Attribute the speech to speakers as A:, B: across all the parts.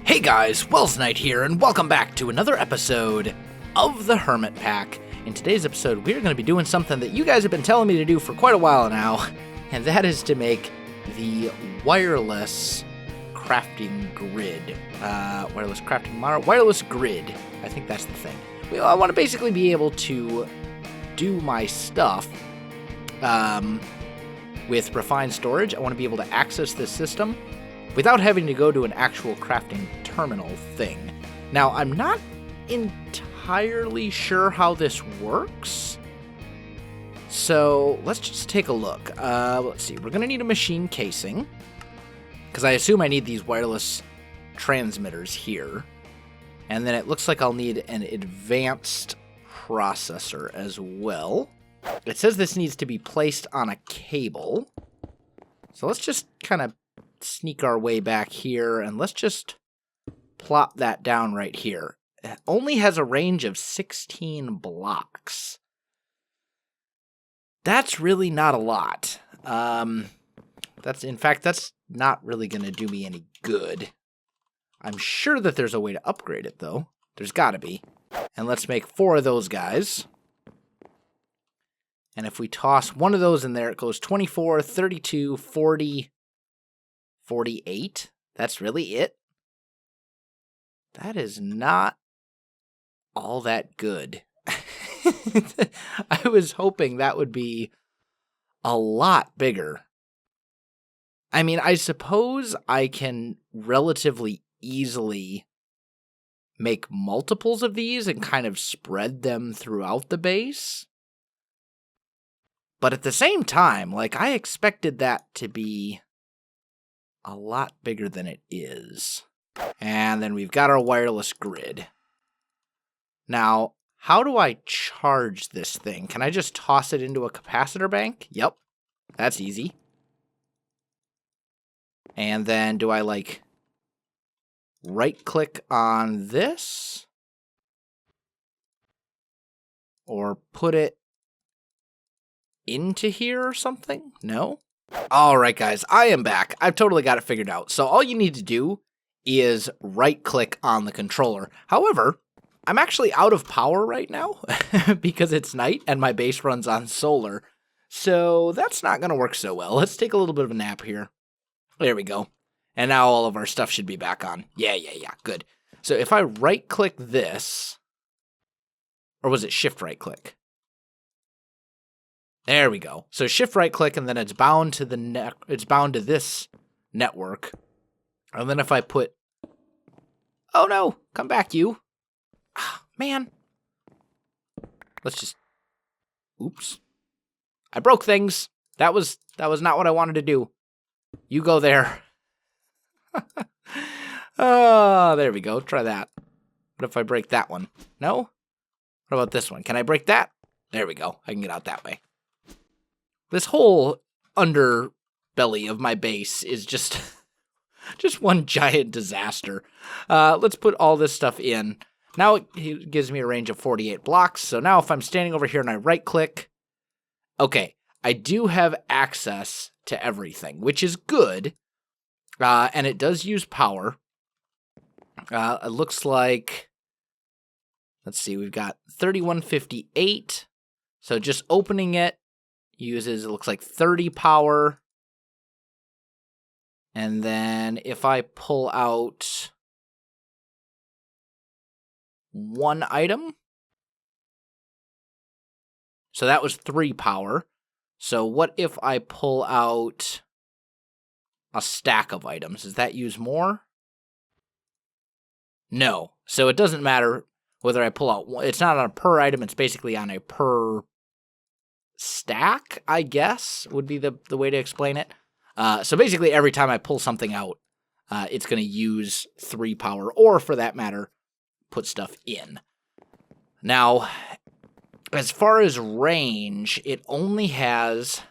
A: Hey guys, Welsknight here, and welcome back to another episode of the Hermitpack. In today's episode, we're going to be doing something that you guys have been telling me to do for quite a while now, and that is to make the wireless crafting grid. Wireless grid. I think that's the thing. I want to basically be able to do my stuff with refined storage. I want to be able to access this system without having to go to an actual crafting terminal thing. Now, I'm not entirely sure how this works, so let's just take a look. Let's see, we're going to need a machine casing, because I assume I need these wireless transmitters here. And then it looks like I'll need an advanced processor as well. It says this needs to be placed on a cable. So let's just kind of sneak our way back here, and let's just plop that down right here. It only has a range of 16 blocks. That's really not a lot. That's not really going to do me any good. I'm sure that there's a way to upgrade it, though. There's got to be. And let's make 4 of those guys. And if we toss one of those in there, it goes 24, 32, 40, 48. That's really it. That is not all that good. I was hoping that would be a lot bigger. I mean, I suppose I can relatively easily make multiples of these and kind of spread them throughout the base. But at the same time, I expected that to be a lot bigger than it is. And then we've got our wireless grid. Now, how do I charge this thing? Can I just toss it into a capacitor bank? Yep, that's easy. And then do I, right-click on this? Or put it into here or something? No? Alright guys, I am back. I've totally got it figured out. So all you need to do is right-click on the controller. However, I'm actually out of power right now because it's night and my base runs on solar. So that's not going to work so well. Let's take a little bit of a nap here. There we go. And now all of our stuff should be back on. Yeah, good. So if I right-click this, or was it shift right-click? There we go. So shift right-click, and then it's bound to this network. And then if I put, oh no, come back, you. Ah, man. Let's just, oops. I broke things. That was not what I wanted to do. You go there. Oh, there we go. Try that. What if I break that one? No? What about this one? Can I break that? There we go. I can get out that way. This whole underbelly of my base is just one giant disaster. Let's put all this stuff in. Now it gives me a range of 48 blocks. So now if I'm standing over here and I right-click, okay, I do have access to everything, which is good. And it does use power. It looks like, let's see, we've got 3158. So just opening it uses, it looks like 30 power. And then if I pull out one item, so that was 3 power. So what if I pull out a stack of items? Does that use more? No. So it doesn't matter whether I pull out one. It's not on a per item. It's basically on a per stack, I guess, would be the way to explain it. So basically every time I pull something out, it's going to use 3 power, or for that matter, put stuff in. Now, as far as range, it only has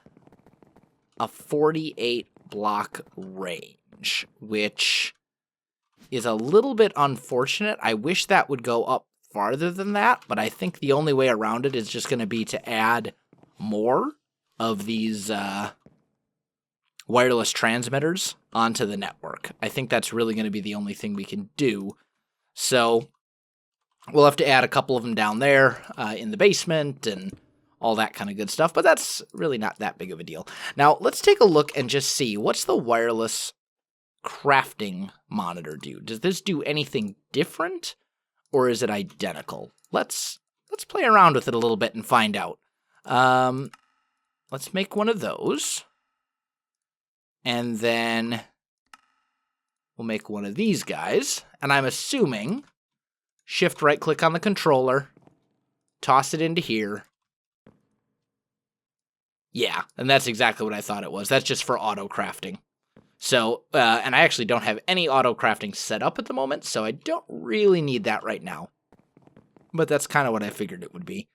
A: a 48 block range, which is a little bit unfortunate. I wish that would go up farther than that, but I think the only way around it is just going to be to add more of these wireless transmitters onto the network. I think that's really going to be the only thing we can do. So we'll have to add a couple of them down there in the basement and all that kind of good stuff, but that's really not that big of a deal. Now, let's take a look and just see, what's the wireless crafting monitor do? Does this do anything different, or is it identical? Let's play around with it a little bit and find out. Let's make one of those. And then we'll make one of these guys. And I'm assuming shift right click on the controller, toss it into here. Yeah, and that's exactly what I thought it was. That's just for auto crafting. So, and I actually don't have any auto crafting set up at the moment, so I don't really need that right now. But that's kind of what I figured it would be.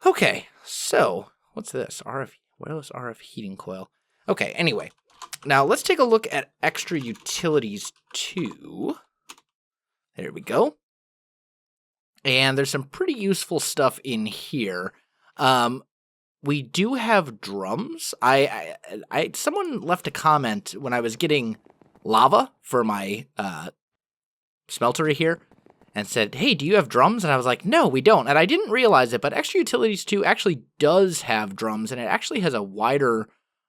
A: Okay, so what's this? Wireless RF heating coil. Okay, anyway, now let's take a look at extra utilities too. There we go. And there's some pretty useful stuff in here. We do have drums. Someone left a comment when I was getting lava for my smeltery here and said, hey, do you have drums? And I was like, no, we don't. And I didn't realize it, but Extra Utilities 2 actually does have drums, and it actually has a wider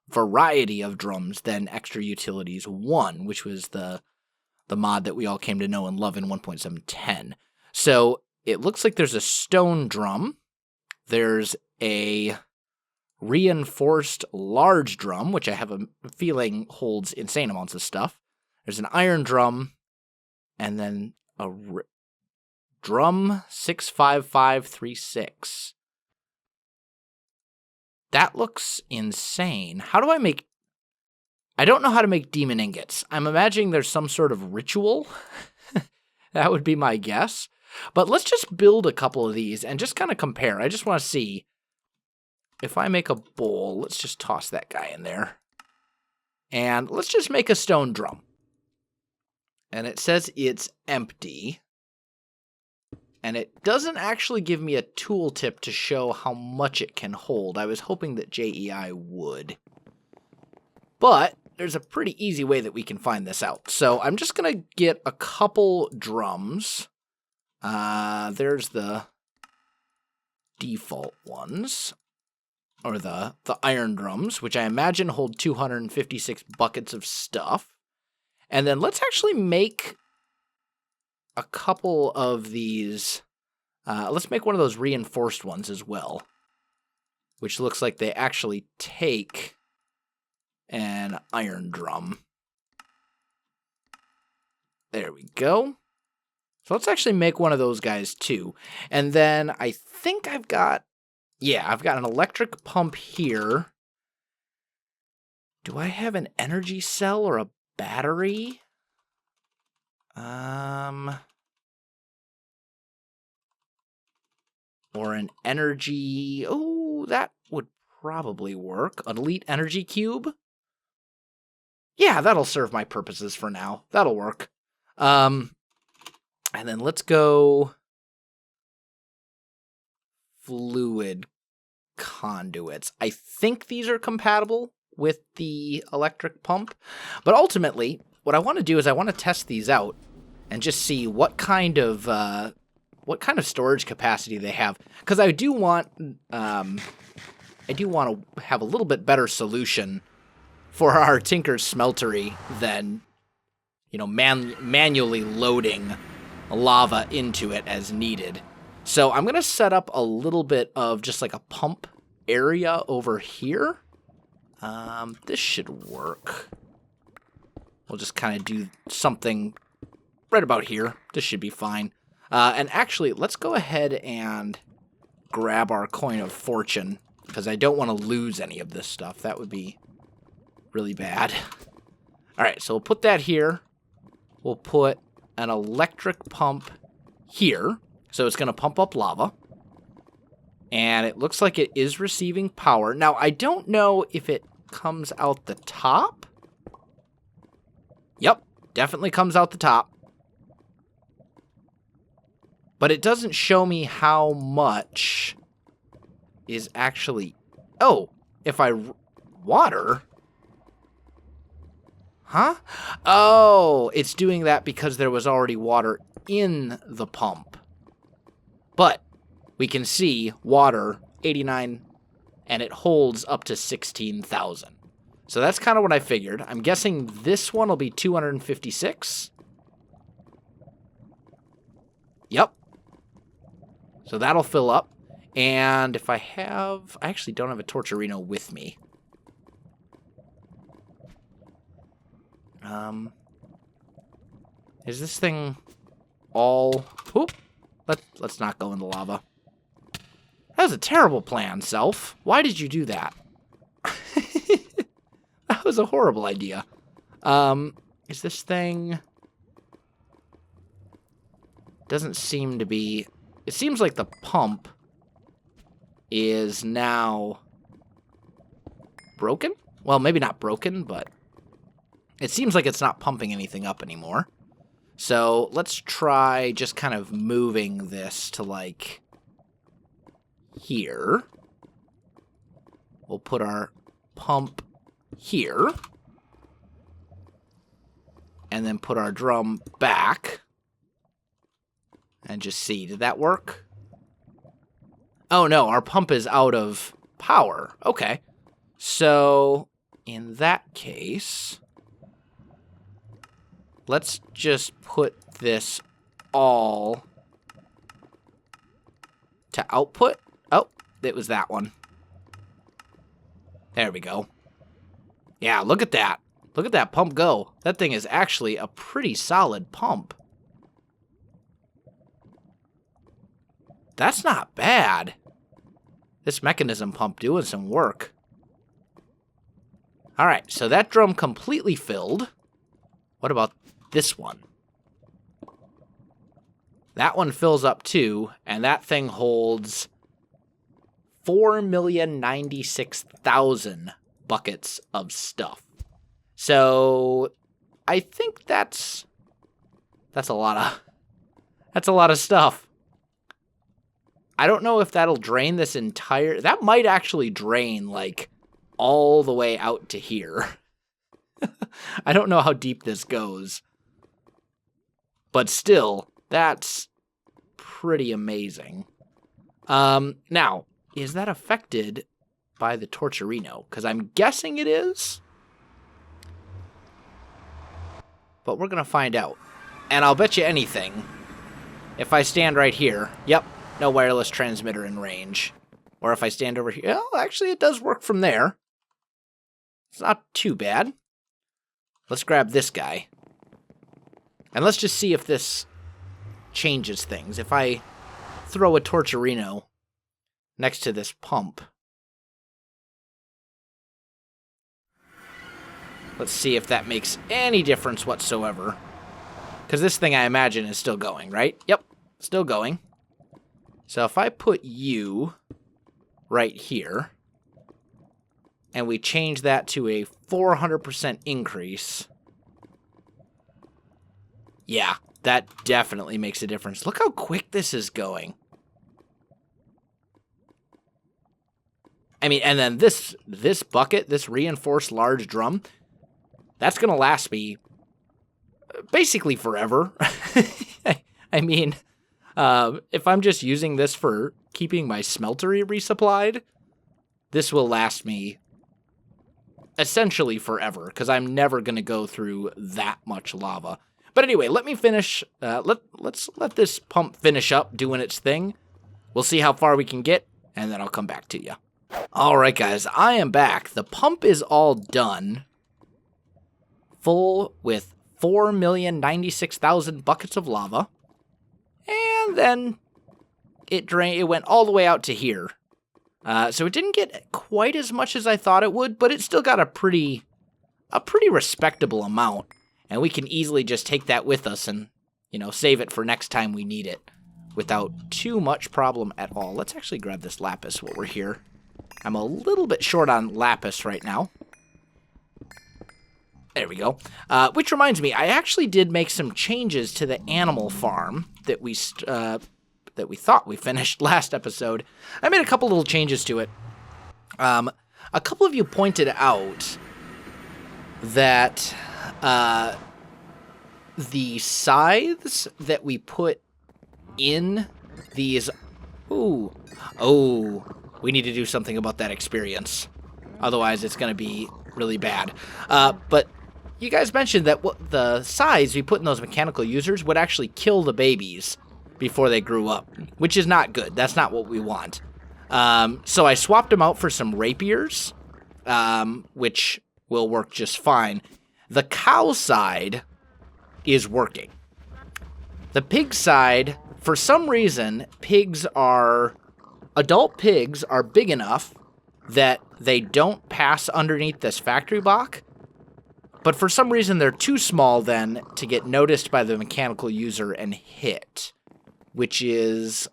A: variety of drums than Extra Utilities 1, which was the mod that we all came to know and love in 1.710. So it looks like there's a stone drum. There's a reinforced large drum, which I have a feeling holds insane amounts of stuff. There's an iron drum, and then a drum 65536. That looks insane. How do I make... I don't know how to make demon ingots. I'm imagining there's some sort of ritual. That would be my guess. But let's just build a couple of these and just kind of compare. I just want to see if I make a bowl. Let's just toss that guy in there. And let's just make a stone drum. And it says it's empty. And it doesn't actually give me a tooltip to show how much it can hold. I was hoping that JEI would. But there's a pretty easy way that we can find this out. So I'm just going to get a couple drums. There's the default ones. Or the iron drums, which I imagine hold 256 buckets of stuff. And then let's actually make a couple of these. Let's make one of those reinforced ones as well, which looks like they actually take an iron drum. There we go. So let's actually make one of those guys too. And then I think I've got an electric pump here. Do I have an energy cell or a battery? Or an energy... Oh, that would probably work. An elite energy cube? Yeah, that'll serve my purposes for now. That'll work. And then let's go... fluid conduits. I think these are compatible with the electric pump, but ultimately what I want to do is I want to test these out and just see what kind of storage capacity they have, because I do want to have a little bit better solution for our Tinker's smeltery than manually loading lava into it as needed. So I'm going to set up a little bit of just like a pump area over here. This should work. We'll just kind of do something right about here. This should be fine. And actually, let's go ahead and grab our coin of fortune, because I don't want to lose any of this stuff. That would be really bad. All right, so we'll put that here. We'll put an electric pump here. So it's going to pump up lava. And it looks like it is receiving power. Now, I don't know if it comes out the top. Yep, definitely comes out the top. But it doesn't show me how much is actually... Oh, if I water... Huh? Oh, it's doing that because there was already water in the pump. But we can see water, 89, and it holds up to 16,000. So that's kind of what I figured. I'm guessing this one will be 256. Yep. So that'll fill up. And if I actually don't have a Torturino with me. Is this thing all... Whoop. Let's not go in the lava. That was a terrible plan, Self. Why did you do that? That was a horrible idea. Is this thing... Doesn't seem to be... It seems like the pump is now broken? Well, maybe not broken, but it seems like it's not pumping anything up anymore. So let's try just kind of moving this to, like, here. We'll put our pump here. And then put our drum back. And just see, did that work? Oh no, our pump is out of power. Okay. So, in that case, let's just put this all to output. Oh, it was that one. There we go. Yeah, look at that. Look at that pump go. That thing is actually a pretty solid pump. That's not bad. This mechanism pump doing some work. All right, so that drum completely filled. What about this one? That one fills up too, and that thing holds 4,096,000 buckets of stuff. So I think that's a lot of stuff. I don't know if that'll drain this entire... That might actually drain, like, all the way out to here. I don't know how deep this goes. But still, that's pretty amazing. Now, is that affected by the Torturino? Because I'm guessing it is. But we're going to find out. And I'll bet you anything. If I stand right here, yep. No wireless transmitter in range. Or if I stand over here... Well, actually, it does work from there. It's not too bad. Let's grab this guy. And let's just see if this changes things. If I throw a Torturino next to this pump... Let's see if that makes any difference whatsoever. Because this thing, I imagine, is still going, right? Yep, still going. So if I put you right here, and we change that to a 400% increase, yeah, that definitely makes a difference. Look how quick this is going. I mean, and then this bucket, this reinforced large drum, that's going to last me basically forever. I mean... if I'm just using this for keeping my smeltery resupplied, this will last me essentially forever, because I'm never going to go through that much lava. But anyway, let me finish, let's let this pump finish up doing its thing. We'll see how far we can get, and then I'll come back to you. All right, guys, I am back. The pump is all done, full with 4,096,000 buckets of lava. And then it went all the way out to here. So it didn't get quite as much as I thought it would, but it still got a pretty respectable amount. And we can easily just take that with us and, you know, save it for next time we need it without too much problem at all. Let's actually grab this lapis while we're here. I'm a little bit short on lapis right now. There we go. Which reminds me, I actually did make some changes to the animal farm that we thought we finished last episode. I made a couple little changes to it. A couple of you pointed out that the scythes that we put in these... Ooh. Oh, we need to do something about that experience. Otherwise, it's going to be really bad. But you guys mentioned that the scythes we put in those mechanical users would actually kill the babies before they grew up, which is not good. That's not what we want. So I swapped them out for some rapiers, which will work just fine. The cow side is working. The pig side, for some reason, adult pigs are big enough that they don't pass underneath this factory block, but for some reason they're too small then to get noticed by the mechanical user and hit, which is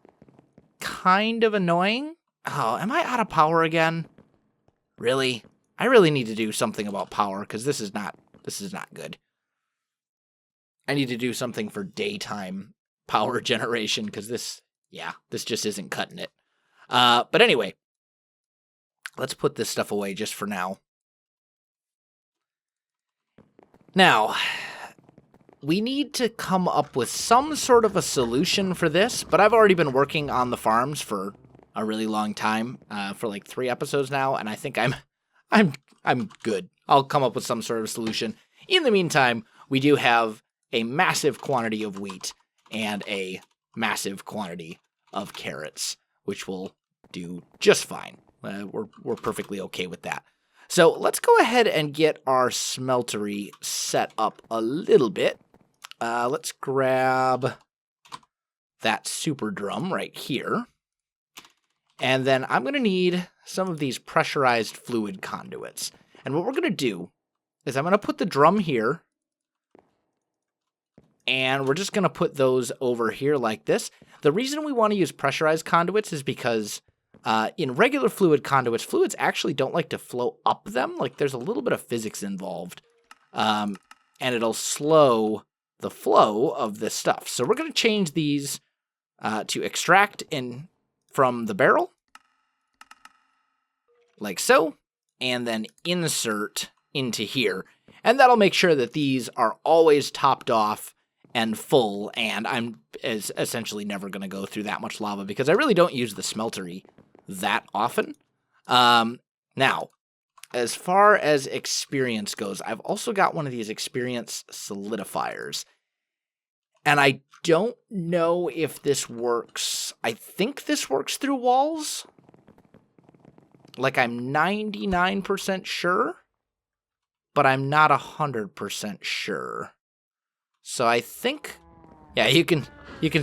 A: kind of annoying. Oh, am I out of power again? Really? I really need to do something about power, because this is not good. I need to do something for daytime power generation, because this just isn't cutting it. But anyway, let's put this stuff away just for now. Now, we need to come up with some sort of a solution for this, but I've already been working on the farms for a really long time, for like 3 episodes now, and I think I'm good. I'll come up with some sort of solution. In the meantime, we do have a massive quantity of wheat and a massive quantity of carrots, which will do just fine. We're perfectly okay with that. So let's go ahead and get our smeltery set up a little bit. Let's grab that super drum right here. And then I'm going to need some of these pressurized fluid conduits. And what we're going to do is I'm going to put the drum here. And we're just going to put those over here like this. The reason we want to use pressurized conduits is because in regular fluid conduits, fluids actually don't like to flow up them. Like, there's a little bit of physics involved. And it'll slow the flow of this stuff. So we're going to change these to extract in from the barrel. Like so. And then insert into here. And that'll make sure that these are always topped off and full, and I'm essentially never going to go through that much lava because I really don't use the smeltery that often. Now, as far as experience goes, I've also got one of these experience solidifiers, and I don't know if this works. I think this works through walls. Like, I'm 99% sure, but I'm not 100% sure. So I think, yeah, you can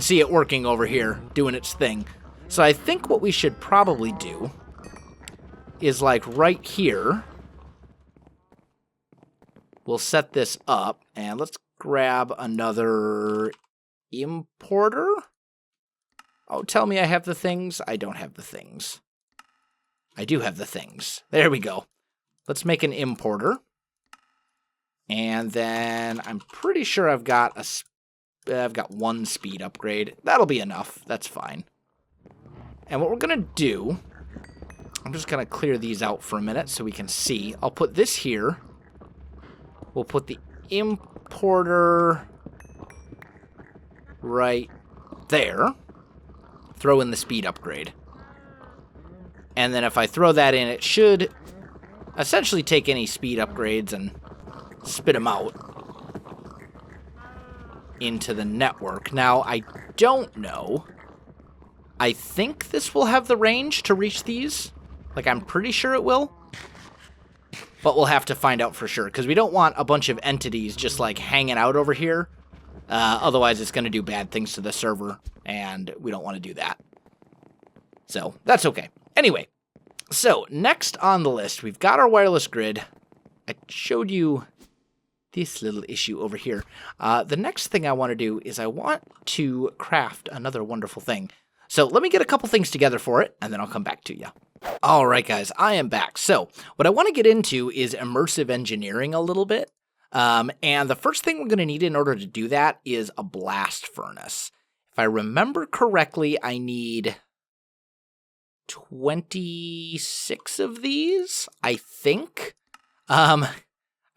A: see it working over here, doing its thing. So I think what we should probably do is, like, right here, we'll set this up, and let's grab another importer. Oh, tell me I have the things. I don't have the things. I do have the things. There we go. Let's make an importer. And then I'm pretty sure I've got one speed upgrade. That'll be enough. That's fine. And what we're going to do, I'm just going to clear these out for a minute so we can see. I'll put this here. We'll put the importer right there. Throw in the speed upgrade. And then if I throw that in, it should essentially take any speed upgrades and spit them out into the network. Now, I don't know. I think this will have the range to reach these. Like, I'm pretty sure it will. But we'll have to find out for sure, because we don't want a bunch of entities just, like, hanging out over here. Otherwise, it's going to do bad things to the server, and we don't want to do that. So, that's okay. Anyway, so, next on the list, we've got our wireless grid. I showed you this little issue over here. The next thing I want to do is I want to craft another wonderful thing. So let me get a couple things together for it, and then I'll come back to you. All right, guys, I am back. So what I want to get into is immersive engineering a little bit. And the first thing we're going to need in order to do that is a blast furnace. If I remember correctly, I need 26 of these, I think.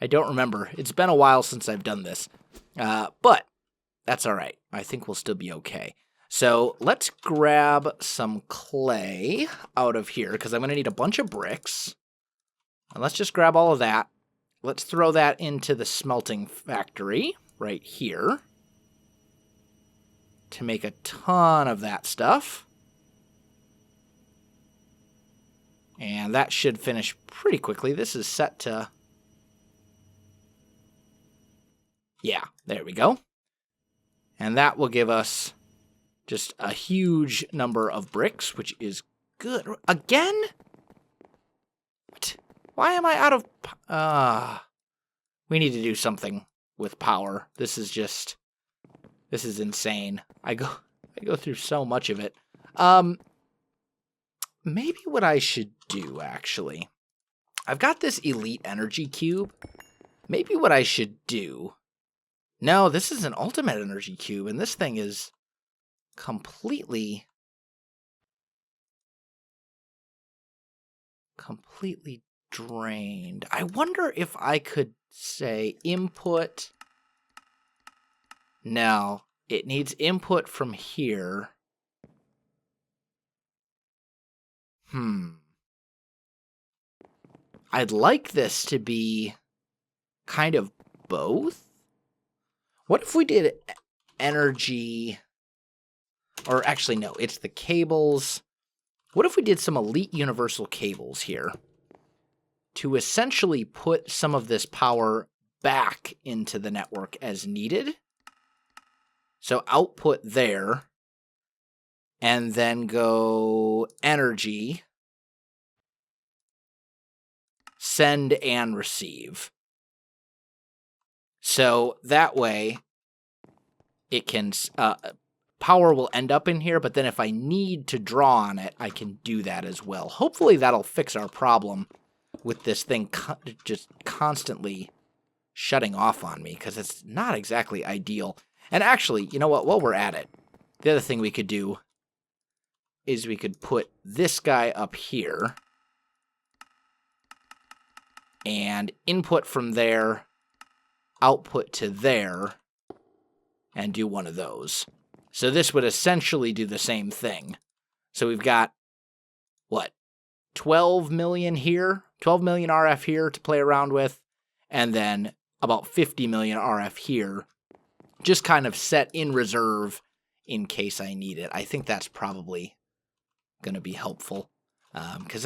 A: I don't remember. It's been a while since I've done this. But that's all right. I think we'll still be okay. So let's grab some clay out of here, because I'm going to need a bunch of bricks. And let's just grab all of that. Let's throw that into the smelting factory right here to make a ton of that stuff. And that should finish pretty quickly. This is set to... Yeah, there we go. And that will give us just a huge number of bricks, which is good. Again? What? Why am I out of... we need to do something with power. This is insane. I go through so much of it. Maybe what I should do, actually... I've got this elite energy cube. Maybe what I should do... No, this is an ultimate energy cube, and this thing is completely drained. I wonder if I could say input... No, it needs input from here. I'd like this to be kind of both. What if we did energy... Or actually, no, it's the cables. What if we did some elite universal cables here to essentially put some of this power back into the network as needed? So output there, and then go energy, send and receive. So that way it can... power will end up in here, but then if I need to draw on it, I can do that as well. Hopefully that'll fix our problem with this thing just constantly shutting off on me, because it's not exactly ideal. And actually, you know what? While we're at it, the other thing we could do is we could put this guy up here and input from there, output to there, and do one of those. So this would essentially do the same thing. So we've got, what, 12 million here, 12 million RF here to play around with, and then about 50 million RF here, just kind of set in reserve in case I need it. I think that's probably going to be helpful, because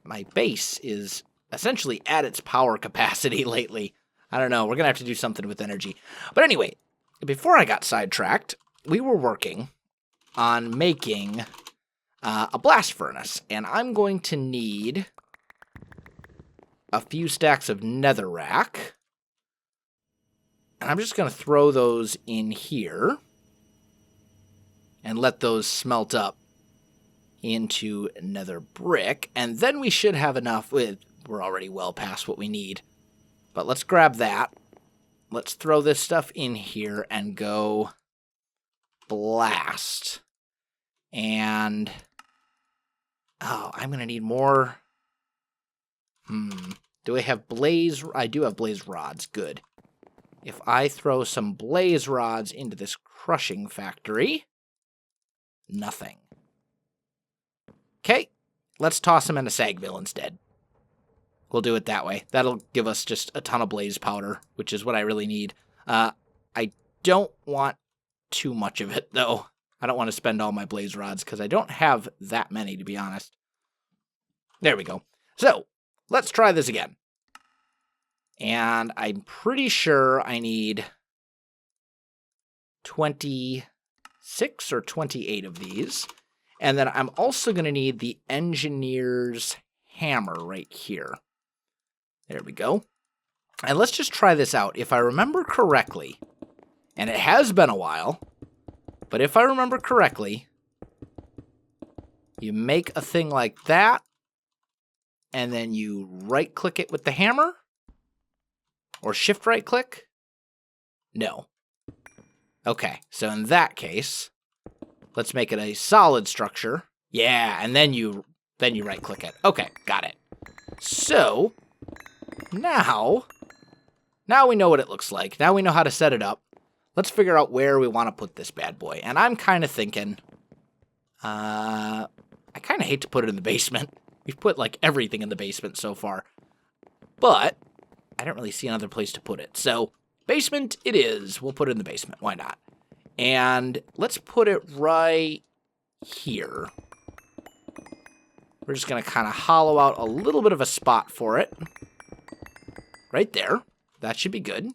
A: my base is essentially at its power capacity lately. I don't know, we're going to have to do something with energy. But anyway, before I got sidetracked, we were working on making a blast furnace, and I'm going to need a few stacks of netherrack, and I'm just going to throw those in here and let those smelt up into nether brick, and then we should have enough. We're already well past what we need, but let's grab that. Let's throw this stuff in here and go blast. And I'm gonna need more. Do I have blaze? I do have blaze rods. Good. If I throw some blaze rods into this crushing factory, nothing. Okay, let's toss them into Sagville instead. We'll do it that way. That'll give us just a ton of blaze powder, which is what I really need. I don't want too much of it, though. I don't want to spend all my blaze rods, because I don't have that many, to be honest. There we go. So, let's try this again. And I'm pretty sure I need 26 or 28 of these. And then I'm also going to need the engineer's hammer right here. There we go. And let's just try this out. If I remember correctly, and it has been a while, but if I remember correctly, you make a thing like that, and then you right-click it with the hammer, or shift right-click? No. Okay, so in that case, let's make it a solid structure. Yeah, and then you right-click it. Okay, got it. So, now, Now we know what it looks like. Now we know how to set it up. Let's figure out where we want to put this bad boy. And I'm kind of thinking, I kind of hate to put it in the basement. We've put like everything in the basement so far. But I don't really see another place to put it. So basement it is. We'll put it in the basement. Why not? And let's put it right here. We're just going to kind of hollow out a little bit of a spot for it. Right there. That should be good.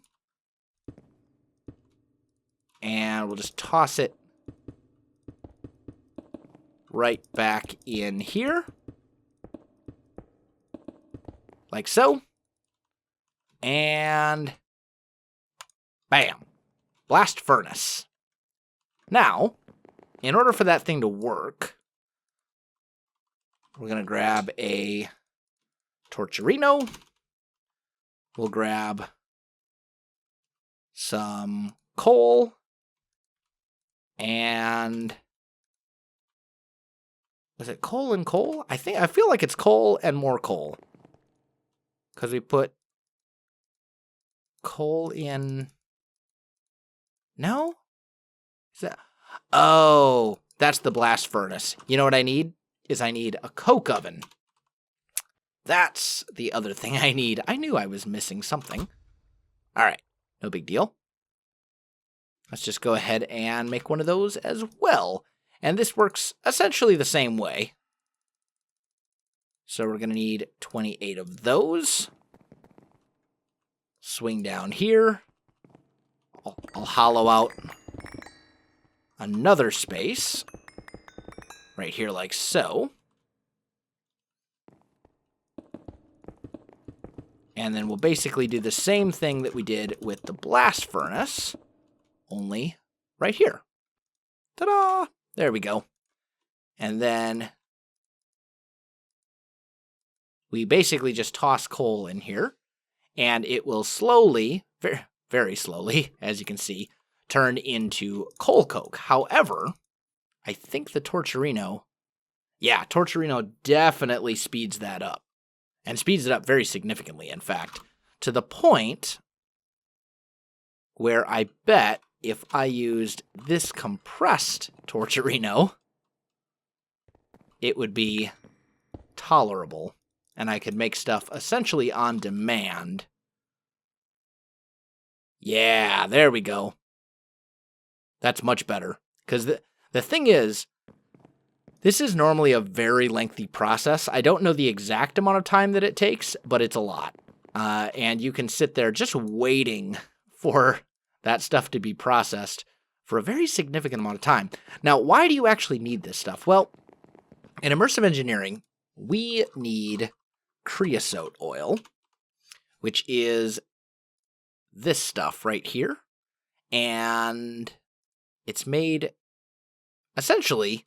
A: And we'll just toss it right back in here. Like so. And bam. Blast furnace. Now, in order for that thing to work, we're going to grab a torcherino. We'll grab some coal. And was it coal and coal? I feel like it's coal and more coal. Because we put coal in. No? Is that? Oh, that's the blast furnace. You know what I need? I need a coke oven. That's the other thing I need. I knew I was missing something. All right, no big deal. Let's just go ahead and make one of those as well. And this works essentially the same way. So we're going to need 28 of those. Swing down here. I'll hollow out another space. Right here like so. And then we'll basically do the same thing that we did with the blast furnace. Only right here. Ta-da! There we go. And then we basically just toss coal in here. And it will slowly, very, very slowly, as you can see, turn into coal coke. However, I think the torcherino, torcherino definitely speeds that up. And speeds it up very significantly, in fact. To the point where I bet if I used this compressed torcherino, it would be tolerable. And I could make stuff essentially on demand. Yeah, there we go. That's much better. Because the thing is, this is normally a very lengthy process. I don't know the exact amount of time that it takes, but it's a lot. And you can sit there just waiting for that stuff to be processed for a very significant amount of time. Now, why do you actually need this stuff? Well, in immersive engineering, we need creosote oil, which is this stuff right here. And it's made essentially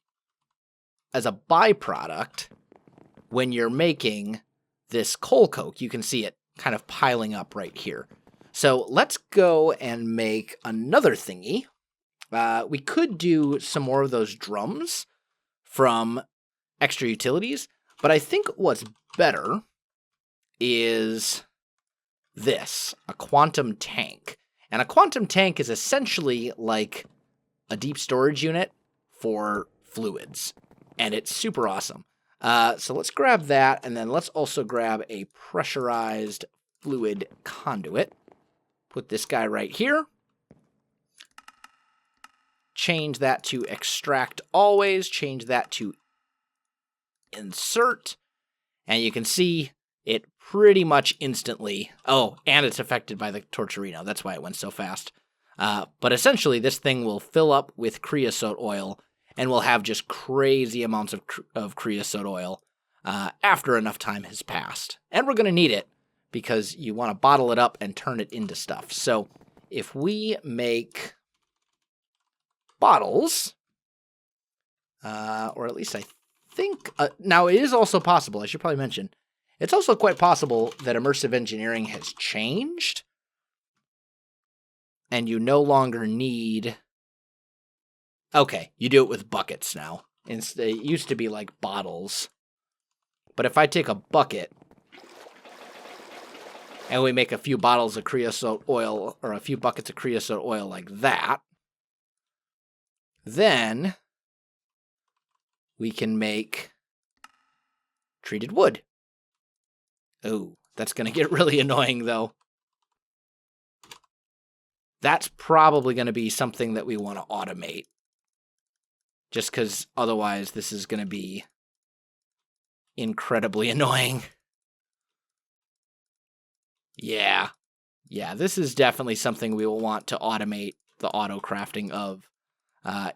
A: as a byproduct when you're making this coal coke. You can see it kind of piling up right here. So let's go and make another thingy. We could do some more of those drums from extra utilities, but I think what's better is this, a quantum tank. And a quantum tank is essentially like a deep storage unit for fluids. And it's super awesome. So let's grab that, and then let's also grab a pressurized fluid conduit. Put this guy right here. Change that to extract always. Change that to insert. And you can see it pretty much instantly. Oh, and it's affected by the torcherino. That's why it went so fast. But essentially, this thing will fill up with creosote oil, and we'll have just crazy amounts of creosote oil after enough time has passed. And we're going to need it, because you want to bottle it up and turn it into stuff. So if we make bottles, or at least I think, now it is also possible, I should probably mention, it's also quite possible that immersive engineering has changed, and you no longer need, okay, you do it with buckets now. It used to be like bottles. But if I take a bucket and we make a few bottles of creosote oil, or a few buckets of creosote oil like that, then we can make treated wood. Oh, that's going to get really annoying, though. That's probably going to be something that we want to automate. Just because otherwise this is going to be incredibly annoying. Yeah, this is definitely something we will want to automate the auto crafting of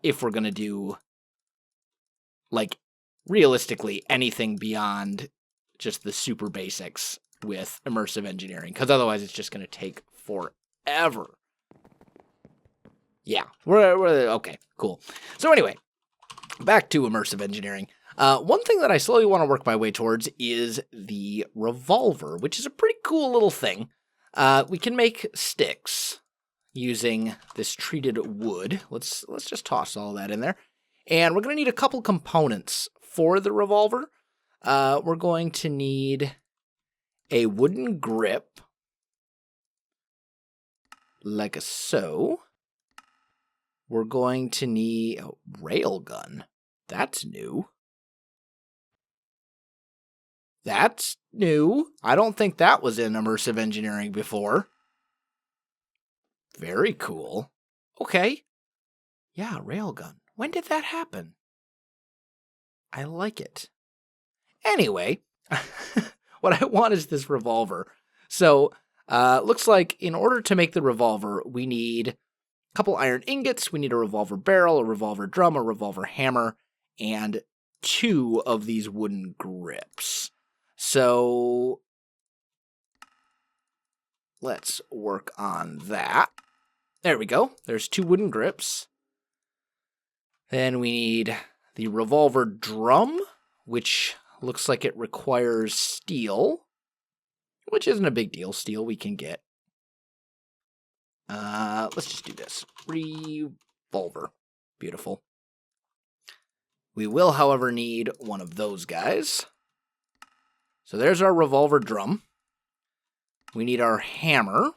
A: if we're going to do, like, realistically anything beyond just the super basics with immersive engineering, because otherwise it's just going to take forever. Yeah, we're okay, cool. So anyway, back to immersive engineering. One thing that I slowly want to work my way towards is the Revolver, which is a pretty cool little thing. We can make sticks using this treated wood. Let's just toss all that in there. And we're going to need a couple components for the Revolver. We're going to need a wooden grip, like so. We're going to need a railgun. That's new. That's new. I don't think that was in immersive engineering before. Very cool. Okay. Yeah, railgun. When did that happen? I like it. Anyway, what I want is this Revolver. So, looks like in order to make the Revolver, we need couple iron ingots, we need a revolver barrel, a revolver drum, a revolver hammer, and 2 of these wooden grips. So let's work on that. There we go. There's 2 wooden grips. Then we need the revolver drum, which looks like it requires steel, which isn't a big deal. Steel we can get. Let's just do this. Revolver. Beautiful. We will, however, need one of those guys. So there's our revolver drum. We need our hammer.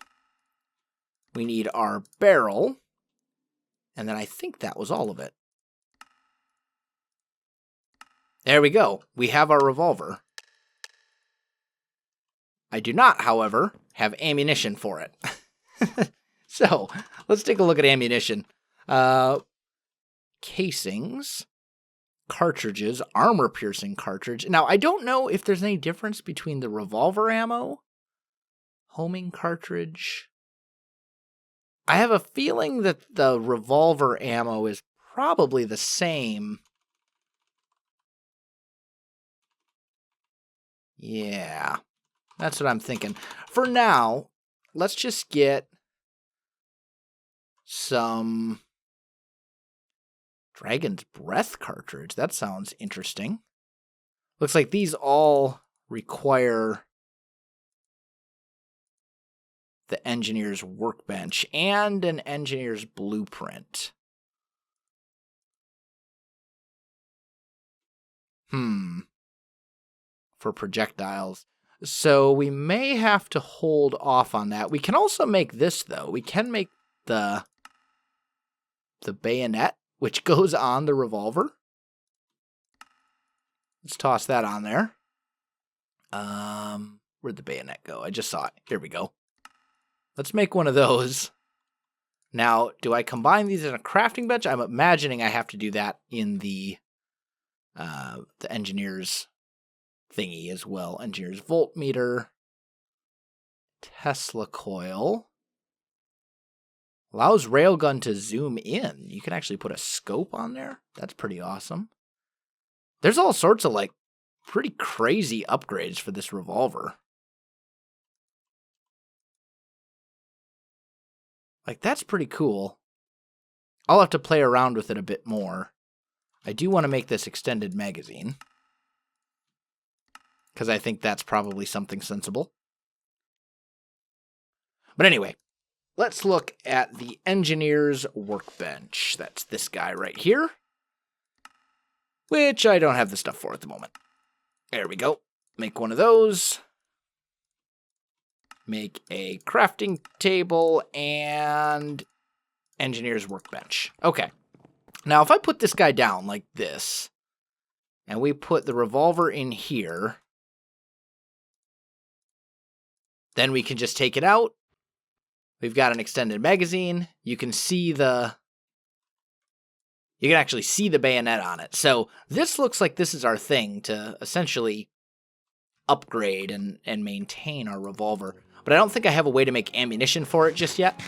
A: We need our barrel. And then I think that was all of it. There we go. We have our revolver. I do not, however, have ammunition for it. So, let's take a look at ammunition. Casings, cartridges, armor-piercing cartridge. Now, I don't know if there's any difference between the revolver ammo, homing cartridge. I have a feeling that the revolver ammo is probably the same. Yeah, that's what I'm thinking. For now, let's just get some Dragon's Breath cartridge. That sounds interesting. Looks like these all require the engineer's workbench and an engineer's blueprint. For projectiles. So we may have to hold off on that. We can also make this, though. We can make the bayonet, which goes on the revolver. Let's toss that on there. Where'd the bayonet go? I just saw it. Here we go. Let's make one of those. Now, do I combine these in a crafting bench? I'm imagining I have to do that in the engineer's thingy as well. Engineer's voltmeter. Tesla coil. Allows railgun to zoom in. You can actually put a scope on there. That's pretty awesome. There's all sorts of, like, pretty crazy upgrades for this revolver. Like, that's pretty cool. I'll have to play around with it a bit more. I do want to make this extended magazine, because I think that's probably something sensible. But anyway, let's look at the engineer's workbench. That's this guy right here, which I don't have the stuff for at the moment. There we go. Make one of those. make a crafting table and engineer's workbench. Okay. Now, if I put this guy down like this, and we put the revolver in here, then we can just take it out. We've got an extended magazine. You can actually see the bayonet on it. So this looks like this is our thing to essentially upgrade and maintain our revolver. But I don't think I have a way to make ammunition for it just yet.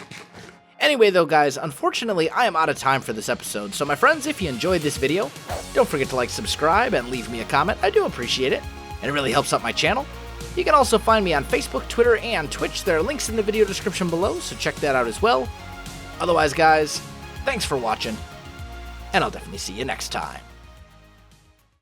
A: Anyway, though, guys, unfortunately, I am out of time for this episode. So, my friends, if you enjoyed this video, don't forget to like, subscribe, and leave me a comment. I do appreciate it, and it really helps out my channel. You can also find me on Facebook, Twitter, and Twitch. There are links in the video description below, so check that out as well. Otherwise, guys, thanks for watching, and I'll definitely see you next time.